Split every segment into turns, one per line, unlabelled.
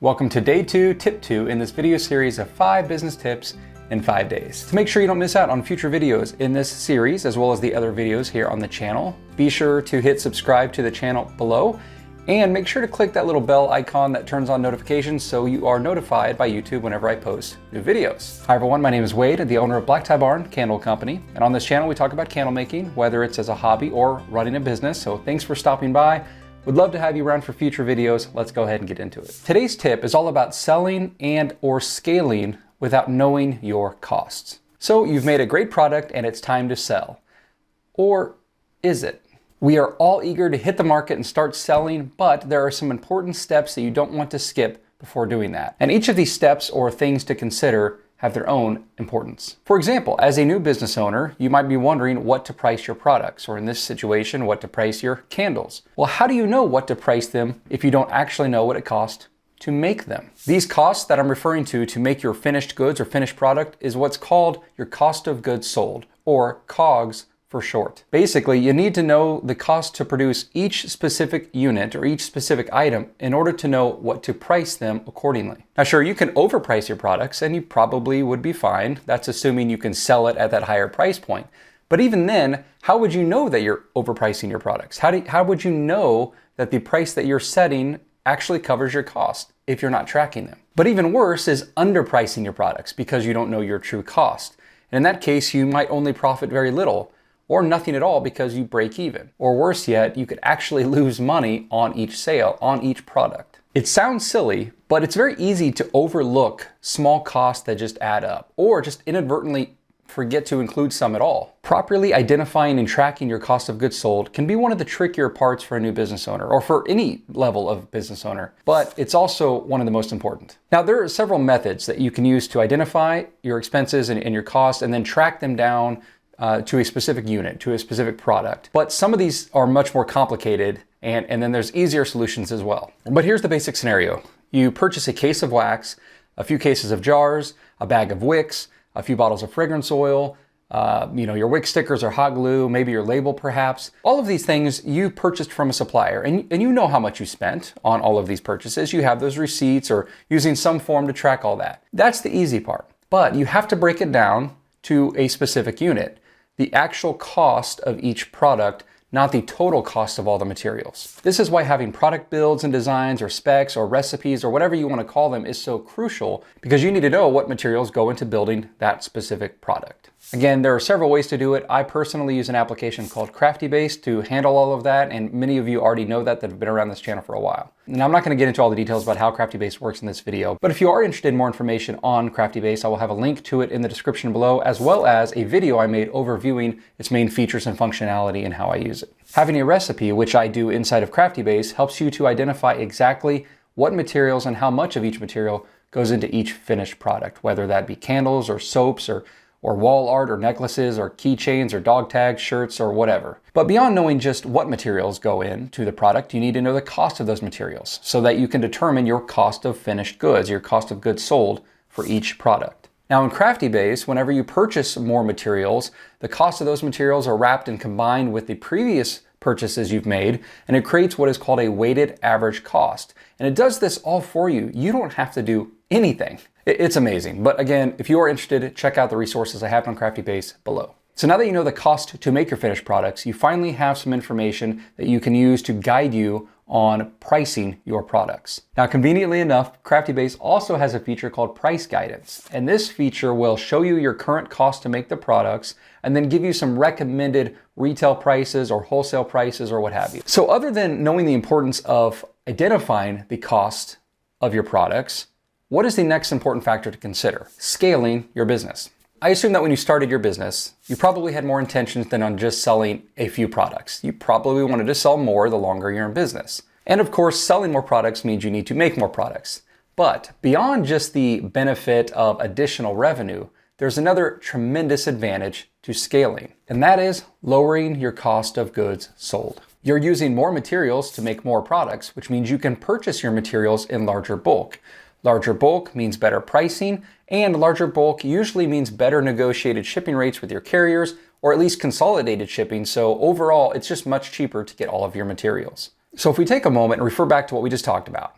Welcome to day 2, tip 2 in this video series of 5 business tips in 5 days. To make sure you don't miss out on future videos in this series, as well as the other videos here on the channel, be sure to hit subscribe to the channel below and make sure to click that little bell icon that turns on notifications so you are notified by YouTube whenever I post new videos. Hi everyone, my name is Wade, the owner of Black Tie Barn Candle Company. And on this channel, we talk about candle making, whether it's as a hobby or running a business. So thanks for stopping by. Would love to have you around for future videos. Let's go ahead and get into it. Today's tip is all about selling and or scaling without knowing your costs. So you've made a great product and it's time to sell. Or is it? We are all eager to hit the market and start selling, but there are some important steps that you don't want to skip before doing that. And each of these steps or things to consider have their own importance. For example, as a new business owner, you might be wondering what to price your products, or in this situation, what to price your candles. Well, how do you know what to price them if you don't actually know what it costs to make them? These costs that I'm referring to make your finished goods or finished product is what's called your cost of goods sold, or COGS for short. Basically, you need to know the cost to produce each specific unit or each specific item in order to know what to price them accordingly. Now, sure, you can overprice your products and you probably would be fine. That's assuming you can sell it at that higher price point. But even then, how would you know that you're overpricing your products? How would you know that the price that you're setting actually covers your cost if you're not tracking them? But even worse is underpricing your products because you don't know your true cost. And in that case, you might only profit very little, or nothing at all because you break even. Or worse yet, you could actually lose money on each sale, on each product. It sounds silly, but it's very easy to overlook small costs that just add up, or just inadvertently forget to include some at all. Properly identifying and tracking your cost of goods sold can be one of the trickier parts for a new business owner, or for any level of business owner, but it's also one of the most important. Now, there are several methods that you can use to identify your expenses and your costs, and then track them down to a specific unit, to a specific product. But some of these are much more complicated, and then there's easier solutions as well. But here's the basic scenario. You purchase a case of wax, a few cases of jars, a bag of wicks, a few bottles of fragrance oil, your wick stickers or hot glue, maybe your label perhaps. All of these things you purchased from a supplier, and you know how much you spent on all of these purchases. You have those receipts or using some form to track all that. That's the easy part. But you have to break it down to a specific unit. The actual cost of each product, not the total cost of all the materials. This is why having product builds and designs or specs or recipes or whatever you want to call them is so crucial, because you need to know what materials go into building that specific product. Again, there are several ways to do it. I personally use an application called CraftyBase to handle all of that, and many of you already know that have been around this channel for a while. Now, I'm not going to get into all the details about how CraftyBase works in this video, but if you are interested in more information on CraftyBase, I will have a link to it in the description below, as well as a video I made overviewing its main features and functionality and how I use it. Having a recipe, which I do inside of CraftyBase, helps you to identify exactly what materials and how much of each material goes into each finished product, whether that be candles or soaps or wall art or necklaces or keychains or dog tags, shirts, or whatever. But beyond knowing just what materials go into the product, you need to know the cost of those materials so that you can determine your cost of finished goods, your cost of goods sold for each product. Now in CraftyBase, whenever you purchase more materials, the cost of those materials are wrapped and combined with the previous purchases you've made, and it creates what is called a weighted average cost. And it does this all for you. You don't have to do anything. It's amazing. But again, if you are interested, check out the resources I have on CraftyBase below. So now that you know the cost to make your finished products, you finally have some information that you can use to guide you on pricing your products. Now, conveniently enough, CraftyBase also has a feature called Price Guidance. And this feature will show you your current cost to make the products and then give you some recommended retail prices or wholesale prices or what have you. So other than knowing the importance of identifying the cost of your products, what is the next important factor to consider? Scaling your business. I assume that when you started your business, you probably had more intentions than on just selling a few products. You probably wanted to sell more the longer you're in business. And of course, selling more products means you need to make more products. But beyond just the benefit of additional revenue, there's another tremendous advantage to scaling, and that is lowering your cost of goods sold. You're using more materials to make more products, which means you can purchase your materials in larger bulk. Larger bulk means better pricing, and larger bulk usually means better negotiated shipping rates with your carriers, or at least consolidated shipping. So overall, it's just much cheaper to get all of your materials. So if we take a moment and refer back to what we just talked about,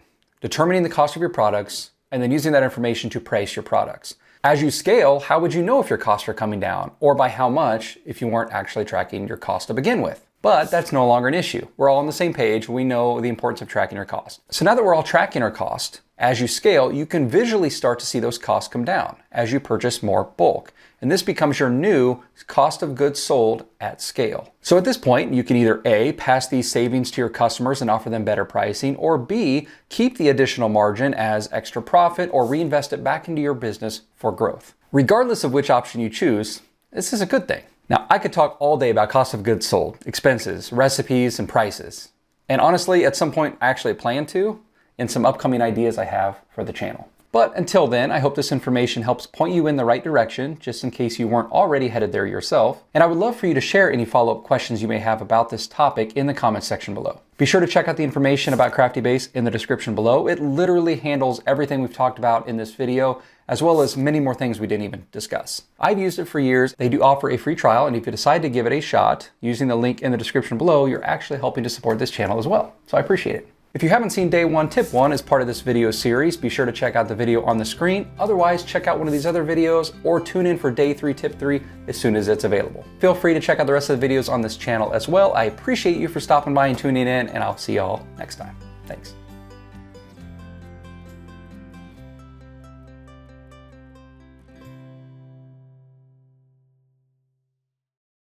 determining the cost of your products, and then using that information to price your products. As you scale, how would you know if your costs are coming down, or by how much if you weren't actually tracking your cost to begin with? But that's no longer an issue. We're all on the same page. We know the importance of tracking our cost. So now that we're all tracking our cost, as you scale, you can visually start to see those costs come down as you purchase more bulk. And this becomes your new cost of goods sold at scale. So at this point, you can either A, pass these savings to your customers and offer them better pricing, or B, keep the additional margin as extra profit or reinvest it back into your business for growth. Regardless of which option you choose, this is a good thing. Now, I could talk all day about cost of goods sold, expenses, recipes, and prices. And honestly, at some point, I actually plan to in some upcoming ideas I have for the channel. But until then, I hope this information helps point you in the right direction, just in case you weren't already headed there yourself. And I would love for you to share any follow-up questions you may have about this topic in the comments section below. Be sure to check out the information about Crafty Base in the description below. It literally handles everything we've talked about in this video, as well as many more things we didn't even discuss. I've used it for years. They do offer a free trial, and if you decide to give it a shot, using the link in the description below, you're actually helping to support this channel as well. So I appreciate it. If you haven't seen Day 1 Tip 1 as part of this video series, be sure to check out the video on the screen. Otherwise, check out one of these other videos or tune in for Day 3 Tip 3 as soon as it's available. Feel free to check out the rest of the videos on this channel as well. I appreciate you for stopping by and tuning in, and I'll see y'all next time. Thanks.